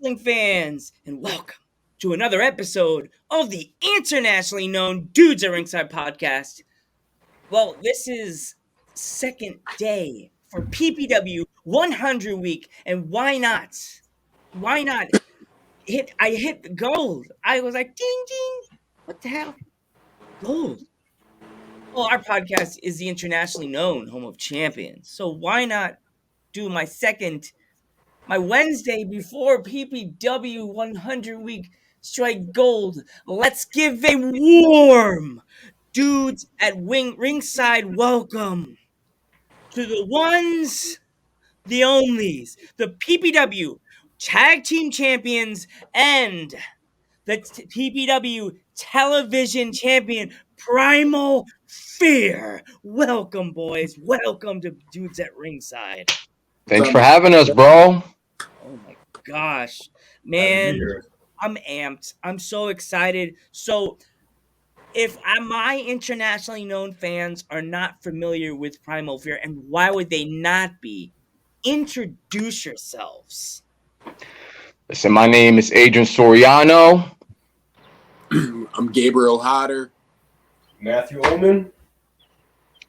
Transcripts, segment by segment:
wrestling fans, and welcome to another episode of the internationally known Dudes at Ringside podcast. Well, this is second day for PPW 100 week, and why not? Why not I hit the gold. I was like, ding ding. What the hell? Gold. Well, our podcast is the internationally known home of champions. So why not do my Wednesday before PPW 100 week strike gold? Let's give a warm Dudes at Ringside welcome to the ones, the onlys, the PPW Tag Team Champions, and the PPW Television Champion, Primal Fear. Welcome, boys. Welcome to Dudes at Ringside. Thanks for having us, bro. Oh my gosh, man. I'm amped. I'm so excited. So, if my internationally known fans are not familiar with Primal Fear, and why would they not be? Introduce yourselves. Listen, my name is Adrian Soriano. I'm Gabriel Hodder. Matthew Ullman.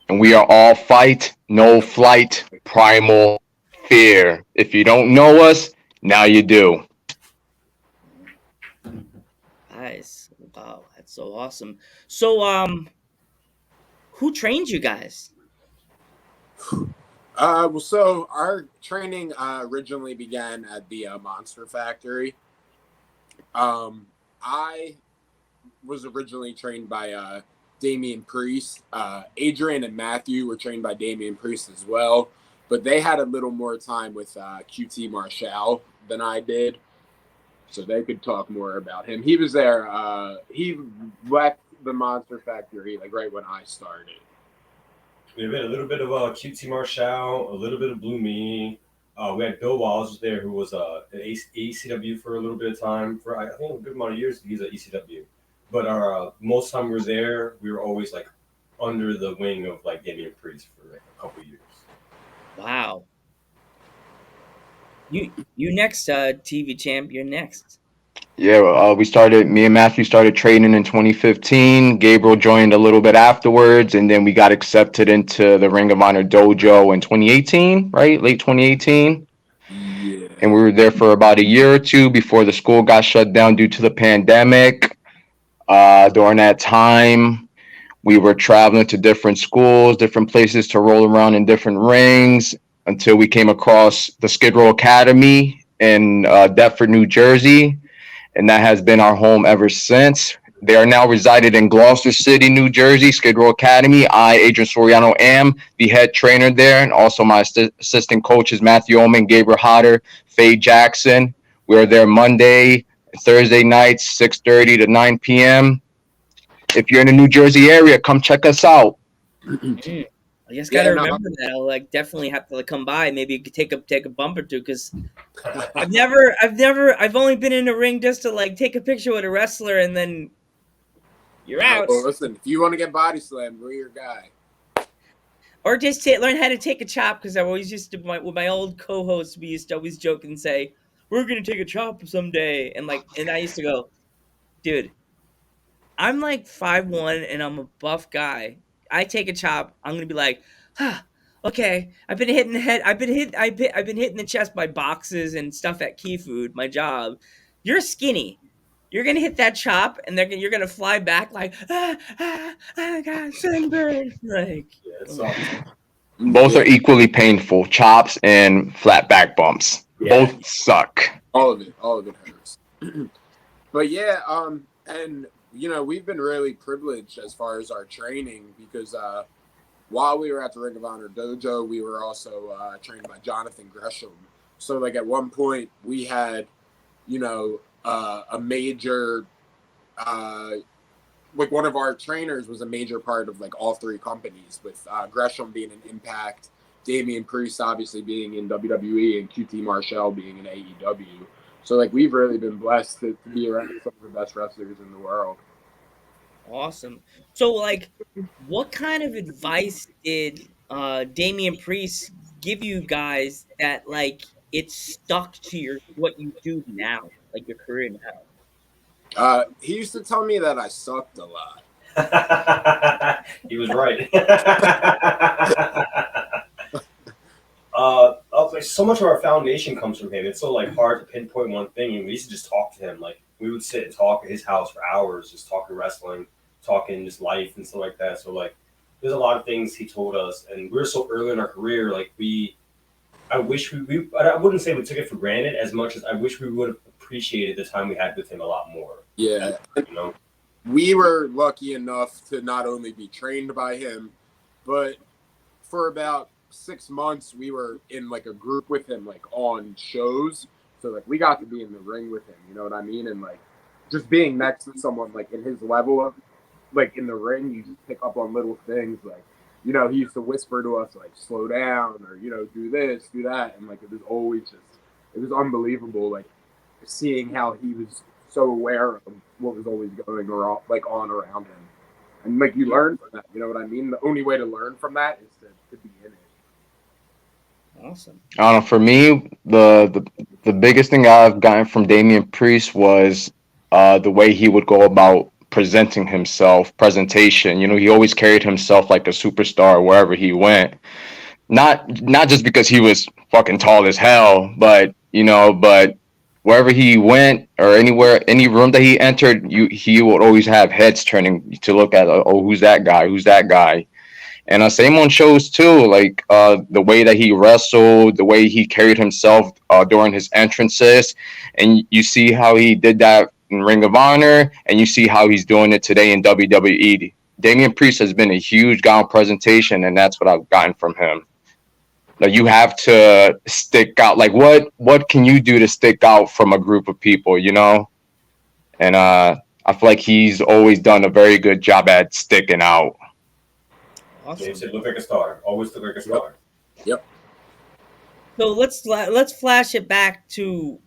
And we are all fight, no flight, Primal Fear. If you don't know us, now you do. Nice. Wow, that's so awesome. So, who trained you guys? So our training originally began at the Monster Factory. I was originally trained by Damian Priest. Adrian and Matthew were trained by Damian Priest as well, but they had a little more time with QT Marshall than I did, so they could talk more about him. He was there. He left the Monster Factory like right when I started. We had a little bit of QT Marshall, a little bit of Blue Me. We had Bill Walls there, who was an ECW for a little bit of time. For I think a good amount of years, he's at ECW. But our most time we were there, we were always like under the wing of like Damian Priest for like a couple years. Wow. You next, TV champ. You're next. Yeah, me and Matthew started training in 2015. Gabriel joined a little bit afterwards, and then we got accepted into the Ring of Honor dojo in 2018, right? Late 2018. Yeah. And we were there for about a year or two before the school got shut down due to the pandemic. During that time, we were traveling to different schools, different places to roll around in different rings until we came across the Skid Row Academy in Deptford, New Jersey. And that has been our home ever since. They are now resided in Gloucester City, New Jersey, Skid Row Academy. I, Adrian Soriano, am the head trainer there, and also my assistant coaches, Matthew Ullman, Gabriel Hodder, Faye Jackson. We are there Monday, Thursday nights, 6:30 to 9 p.m. If you're in the New Jersey area, come check us out. I just gotta remember that. I'll definitely have to come by. Maybe you could take a bump or two, because I've only been in a ring just to take a picture with a wrestler and then you're out. Well, listen, if you want to get body slammed, we're your guy. Or just learn how to take a chop, because I always used to with my old co-host. We used to always joke and say, "We're gonna take a chop someday," and I used to go, "Dude, I'm 5'1" and I'm a buff guy. I take a chop, I'm gonna be like, okay. I've been hitting the head. I've been hitting the chest by boxes and stuff at Key Food, my job. You're skinny. You're gonna hit that chop, and you're gonna fly back God, sunburn. Both are equally painful. Chops and flat back bumps. Yeah. Both suck. All of it hurts. But yeah, and we've been really privileged as far as our training, because while we were at the Ring of Honor dojo, we were also trained by Jonathan Gresham. So at one point we had, a major, one of our trainers was a major part of all three companies, with Gresham being in Impact, Damian Priest obviously being in WWE, and QT Marshall being in AEW. So we've really been blessed to be around some of the best wrestlers in the world. Awesome. So what kind of advice did Damian Priest give you guys that it stuck to what you do now, like your career now? He used to tell me that I sucked a lot. He was right. Like so much of our foundation comes from him. It's so like hard to pinpoint one thing, and we used to just talk to him. Like we would sit and talk at his house for hours, just talking wrestling, talking just life and stuff like that. So like, there's a lot of things he told us, and we were so early in our career. Like I wish I wouldn't say we took it for granted as much as I wish we would have appreciated the time we had with him a lot more. Yeah, You know. we were lucky enough to not only be trained by him, but for about 6 months we were in like a group with him, like on shows. So like we got to be in the ring with him, you know what I mean? And like just being next to someone like in his level of like in the ring, you just pick up on little things like, you know, he used to whisper to us like slow down or, you know, do this, do that. And like it was always just it was unbelievable, like seeing how he was so aware of what was always going around, like on around him. And like you learn from that, you know what I mean? The only way to learn from that is to be in it. Awesome. I don't know. For me, the biggest thing I've gotten from Damian Priest was the way he would go about presenting himself, presentation. You know, he always carried himself like a superstar wherever he went. Not just because he was fucking tall as hell, but but wherever he went or anywhere, any room that he entered, he would always have heads turning to look at. Oh, who's that guy? Who's that guy? And same on shows too, like the way that he wrestled, the way he carried himself during his entrances, and you see how he did that in Ring of Honor, and you see how he's doing it today in WWE. Damian Priest has been a huge guy on presentation, and that's what I've gotten from him. Like you have to stick out. Like what can you do to stick out from a group of people, you know? And I feel like he's always done a very good job at sticking out. Awesome. They said look like a star. Always look like a star. Yep. So let's flash it back to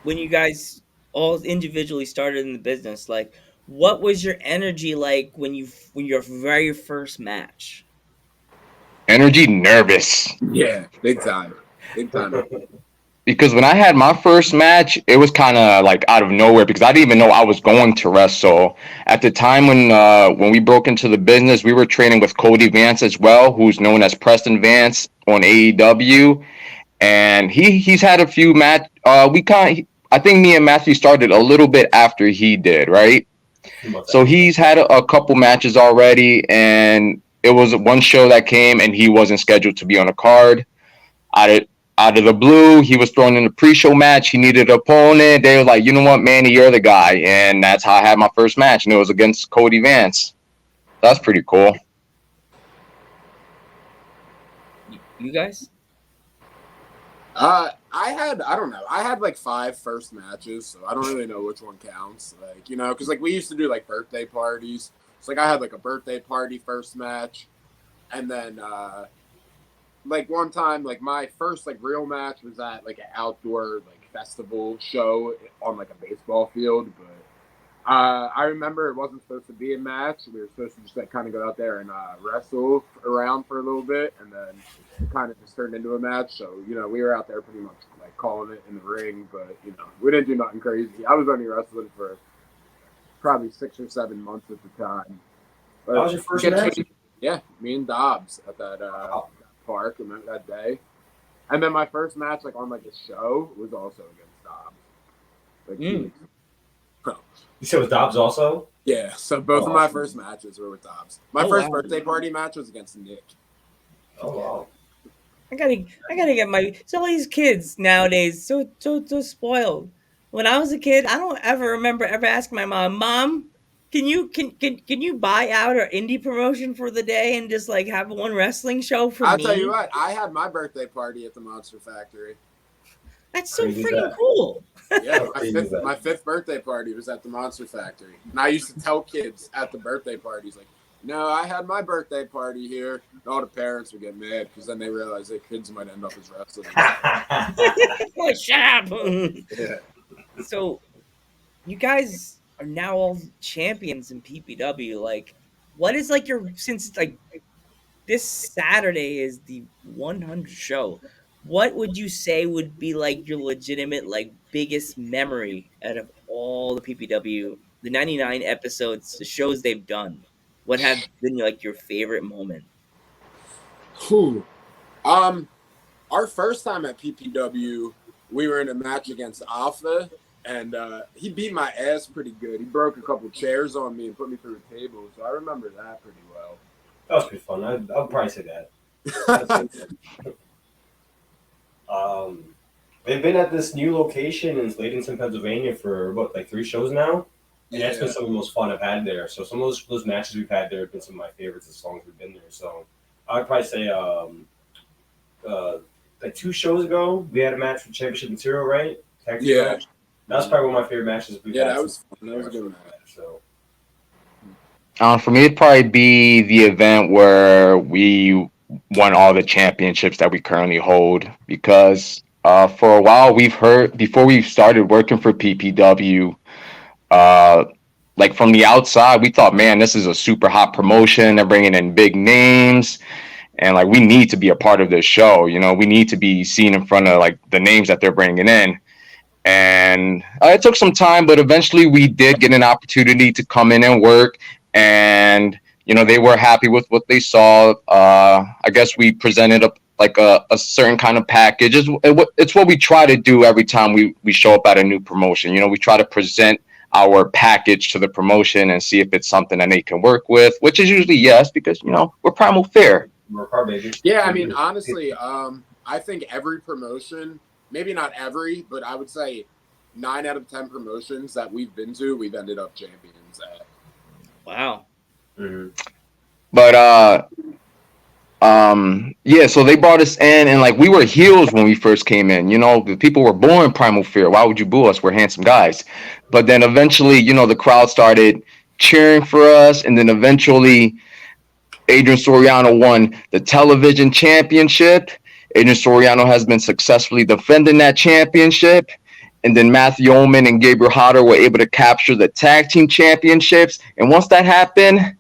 when you guys all individually started in the business. Like, what was your energy like when your very first match? Energy, nervous. Yeah, big time. Big time. Because when I had my first match, it was kind of like out of nowhere because I didn't even know I was going to wrestle. At the time when we broke into the business, we were training with Cody Vance as well, who's known as Preston Vance on AEW, and he's had a few match. I think me and Matthew started a little bit after he did, right? So he's had a couple matches already, and it was one show that came, and he wasn't scheduled to be on a card. Out of out of the blue, he was thrown in a pre-show match. He needed an opponent. They were like, you know what, Manny, you're the guy, and that's how I had my first match, and it was against Cody Vance. That's pretty cool. You guys? I don't know. I had like 5 first matches, so I don't really know which one counts. Like, you know, because like we used to do like birthday parties. So like I had like a birthday party first match, and then like one time, like my first like real match was at like an outdoor like festival show on like a baseball field. But I remember it wasn't supposed to be a match. We were supposed to just like kind of go out there and wrestle around for a little bit, and then it kind of just turned into a match. So you know, we were out there pretty much like calling it in the ring, but you know, we didn't do nothing crazy. I was only wrestling for probably 6 or 7 months at the time. But That was your first match? Yeah, me and Dobbs at that park and that day. And then my first match, like on like a show, was also against Dobbs. Like 2 weeks ago. You said with Dobbs also? Yeah, so both of my first matches were with Dobbs. My first birthday party match was against Nick. Oh wow. I gotta get my so these kids nowadays so spoiled. When I was a kid, I don't ever remember ever asking my mom, can you buy out our indie promotion for the day and just like have one wrestling show for I'll me? tell you what, I had my birthday party at the Monster Factory. That's so freaking cool. Yeah, my fifth birthday party was at the Monster Factory. And I used to tell kids at the birthday parties, like, no, I had my birthday party here. And all the parents would get mad because then they realized their kids might end up as wrestlers. Oh, shut up. Yeah. So you guys are now all champions in PPW. Like, what is like since like this Saturday is the 100 show. what would you say would be like your legitimate like biggest memory out of all the PPW, the 99 episodes, the shows they've done? What have been like your favorite moment? Whew. Our first time at PPW, we were in a match against Alpha, and he beat my ass pretty good. He broke a couple chairs on me and put me through a table, so I remember that pretty well. That was pretty fun. I'd probably say that. They've been at this new location in Sladenton, Pennsylvania for what, like 3 shows now? And that's been some of the most fun I've had there. So some of those matches we've had there have been some of my favorites as long as we've been there. So I'd probably say like 2 shows ago we had a match for championship material, right? Match. That's probably one of my favorite matches we've had. Yeah, that was fun. That was a good match. So For me, it'd probably be the event where we won all the championships that we currently hold. Because for a while, we've heard before we started working for PPW, like from the outside, we thought, man, this is a super hot promotion. They're bringing in big names, and like we need to be a part of this show. You know, we need to be seen in front of like the names that they're bringing in. And it took some time, but eventually we did get an opportunity to come in and work. And you know, they were happy with what they saw. I guess we presented a certain kind of package. It's what we try to do every time we show up at a new promotion. You know, we try to present our package to the promotion and see if it's something that they can work with, which is usually yes, because you know we're Primal Fear. we're car baby. Yeah, I mean, honestly, I think every promotion, maybe not every, but I would say 9 out of 10 promotions that we've been to, we've ended up champions at. Wow. Mm-hmm. But yeah, so they brought us in, and like we were heels when we first came in. You know, the people were born Primal Fear. Why would you boo us? We're handsome guys. But then eventually, you know, the crowd started cheering for us, and then eventually Adrian Soriano won the television championship. Adrian Soriano has been successfully defending that championship. And then Matthew Ullman and Gabriel Hodder were able to capture the tag team championships. And once that happened,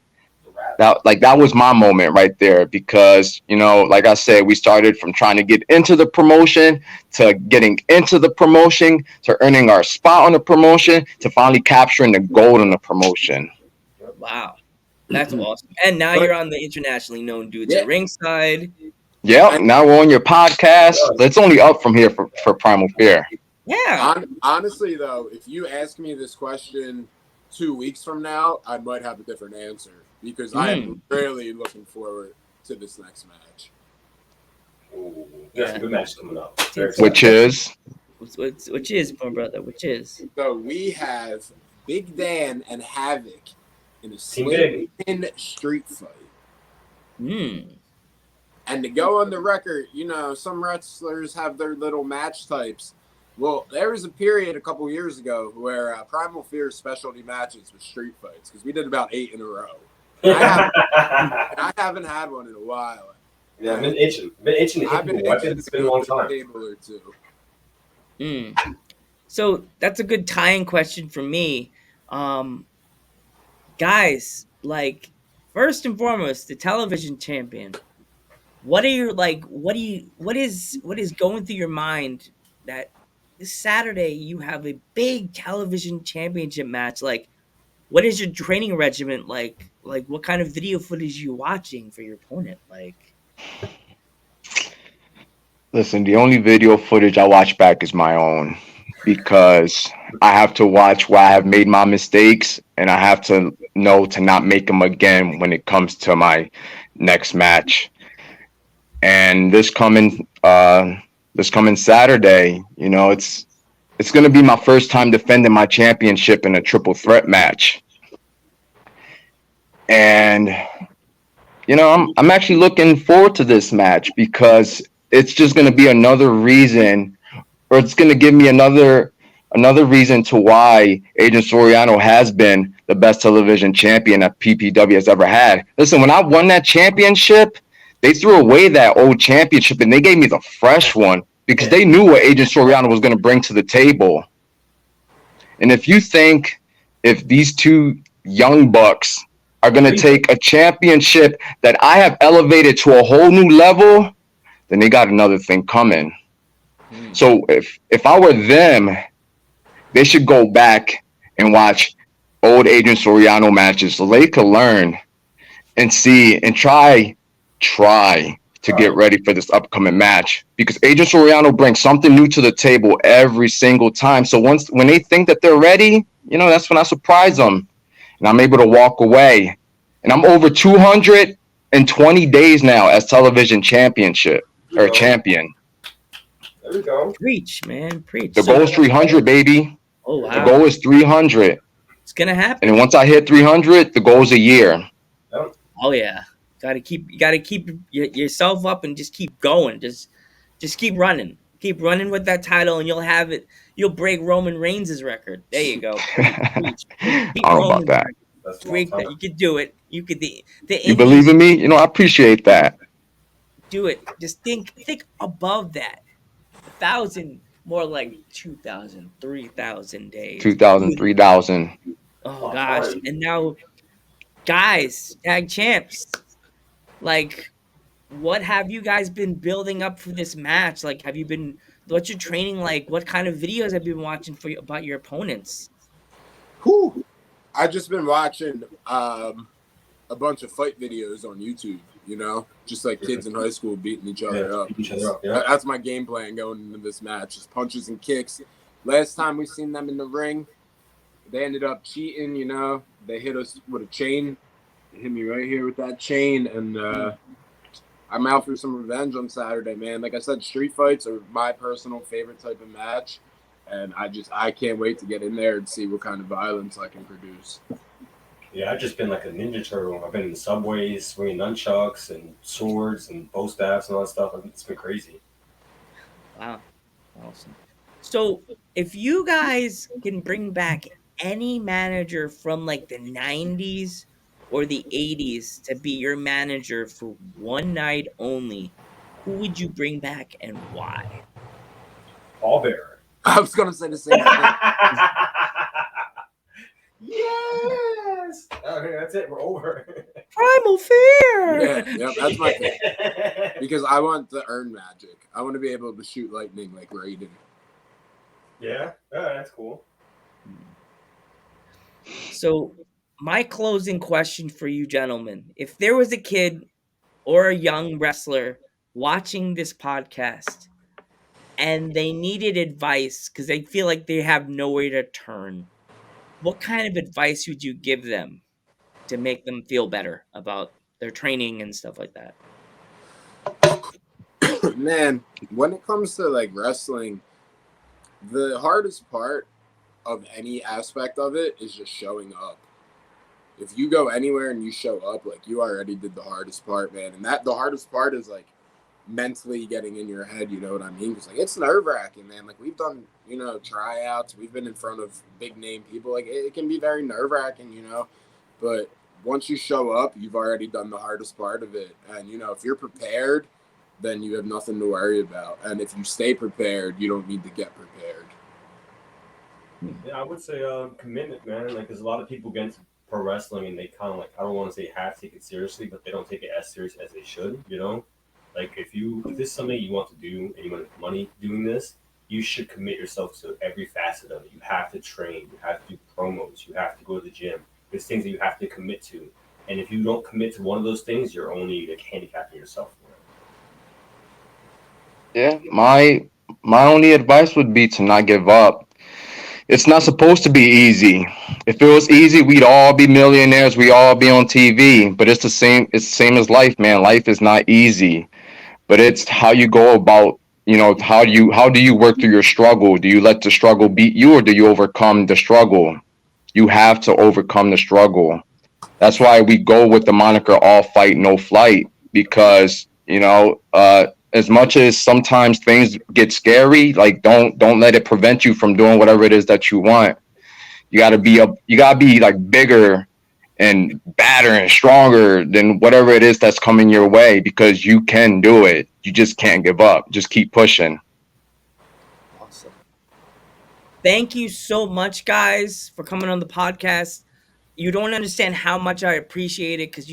that was my moment right there, because you know, like I said, we started from trying to get into the promotion to getting into the promotion to earning our spot on the promotion to finally capturing the gold on the promotion. Wow. That's awesome. And now you're on the internationally known Dudes at Ringside. Yeah, now we're on your podcast. It's only up from here for Primal Fear. Yeah. Honestly, though, if you ask me this question 2 weeks from now, I might have a different answer, because I am really looking forward to this next match. Ooh, there's a good match coming up. Which is, my brother? Which is? So we have Big Dan and Havoc in a slim pin street fight. And to go on the record, you know, some wrestlers have their little match types. Well, there was a period a couple years ago where Primal Fear's specialty matches was street fights, because we did about 8 in a row. I haven't had one in a while. Yeah, I've been itching. I've been itching. It's been a long time. Table or two. So that's a good tie-in question for me. Guys, like, first and foremost, the television champion. What is going through your mind that this Saturday you have a big television championship match? Like, what is your training regimen like? Like, what kind of video footage are you watching for your opponent? Like, listen, the only video footage I watch back is my own, because I have to watch where I have made my mistakes, and I have to know to not make them again when it comes to my next match. And this coming Saturday, you know, it's going to be my first time defending my championship in a triple threat match. And you know, I'm actually looking forward to this match, because it's just going to be another reason, or it's going to give me another reason to why Adrian Soriano has been the best television champion that PPW has ever had. Listen, when I won that championship, they threw away that old championship and they gave me the fresh one, because they knew what Adrian Soriano was going to bring to the table. And if you think if these two young bucks are going to take a championship that I have elevated to a whole new level, then they got another thing coming. Hmm. So if I were them, they should go back and watch old Adrian Soriano matches so they could learn and see and try to get ready for this upcoming match, because Adrian Soriano brings something new to the table every single time. So when they think that they're ready, that's when I surprise them and I'm able to walk away. And I'm over 220 days now as television championship There or we go. champion. There we go. Preach, man, preach. The So, goal is 300, baby. oh The wow, goal is 300. it's gonna And happen. then once I hit 300, the goal is a year. Yep. Oh yeah, you gotta keep yourself up and just keep going. Just keep running with that title, and you'll have it. You'll break Roman Reigns' record. There you go. Preach. I Beat don't know about Roman's that. record. That's a long Break that. time. You could do it. You could the You believe Indies in me? I appreciate that. do it. Just think above that. 1,000, more like 2,000, 3,000 days. 2,000, 3,000. Oh gosh, and now guys, tag champs. Like, what have you guys been building up for this match? Like, what's your training like? What kind of videos have you been watching about your opponents? Whew. I've just been watching a bunch of fight videos on YouTube, just like kids in high school beating each other up. Beat each other up, yeah. That's my game plan going into this match, just punches and kicks. Last time we seen them in the ring, they ended up cheating, They hit us with a chain. They hit me right here with that chain, and I'm out for some revenge on Saturday, man. Like I said, street fights are my personal favorite type of match, and I can't wait to get in there and see what kind of violence I can produce. Yeah, I've just been like a ninja turtle. I've been in the subways, swinging nunchucks and swords and bow staffs and all that stuff. It's been crazy. Wow, awesome. So, if you guys can bring back any manager from like the 90s or the 80s to be your manager for one night only, who would you bring back and why? All bearer. I was gonna say the same thing. Yes. Okay, that's it. We're over. Primal Fear! Yep, that's my pick. Because I want to earn magic. I want to be able to shoot lightning like Raiden. Yeah, that's cool. So, my closing question for you gentlemen, if there was a kid or a young wrestler watching this podcast and they needed advice because they feel like they have nowhere to turn, what kind of advice would you give them to make them feel better about their training and stuff like that? Man, when it comes to like wrestling, the hardest part of any aspect of it is just showing up. If you go anywhere and you show up, like you already did the hardest part, man. And the hardest part is like mentally getting in your head, you know what I mean? Because like it's nerve-wracking, man. Like we've done, tryouts, we've been in front of big name people. Like it can be very nerve-wracking, but once you show up, you've already done the hardest part of it. And if you're prepared, then you have nothing to worry about. And if you stay prepared, you don't need to get prepared. Yeah, I would say commitment, man. Like, there's a lot of people against pro wrestling, and they kind of like, I don't want to say have to take it seriously, but they don't take it as serious as they should. Like if this is something you want to do and you want money doing this, you should commit yourself to every facet of it. You have to train, you have to do promos, you have to go to the gym. There's things that you have to commit to, and if you don't commit to one of those things, you're only like handicapping yourself for it. Yeah, my only advice would be to not give up. It's not supposed to be easy. If it was easy, we'd all be millionaires. We all be on TV. But it's the same. It's the same as life, man. Life is not easy. But it's how you go about. How do you work through your struggle? Do you let the struggle beat you, or do you overcome the struggle? You have to overcome the struggle. That's why we go with the moniker "all fight, no flight," because as much as sometimes things get scary, like don't let it prevent you from doing whatever it is that you want. You gotta be like bigger and badder and stronger than whatever it is that's coming your way, because you can do it. You just can't give up. Just keep pushing. Awesome. Thank you so much, guys, for coming on the podcast. You don't understand how much I appreciate it because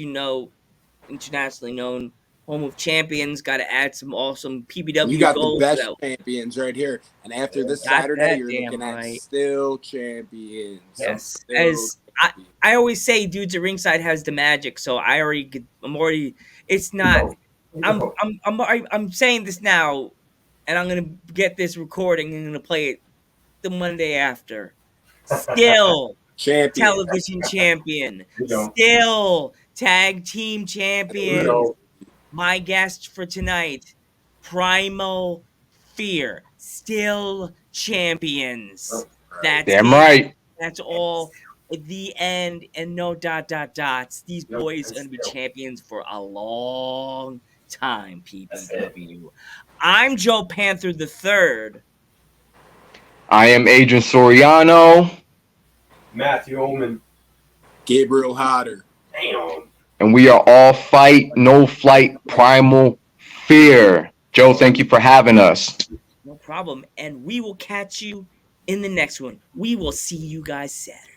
internationally known home of champions. Got to add some awesome PBW You got the goals. best So champions right here. And after this got Saturday, that you're damn looking at right. still champions. Yes, Still as champions. I always say, dudes at Ringside has the magic. So I'm already. It's not. I'm saying this now, and I'm gonna get this recording and I'm gonna play it the Monday after. Still Champion. television champion. We go. Still tag team We champions. go. My guest for tonight, Primal Fear. Still champions. That's Damn it. right. That's all. At the end, and no dot dot dots. These Yep, boys are and gonna be still. champions for a long time. That's it. PPW. I'm Joe Panther the Third. I am Agent Soriano, Matthew Ullman. Gabriel Hodder. Damn. and we are all fight, no flight, primal fear. Joe, thank you for having us. No problem. And we will catch you in the next one. We will see you guys Saturday.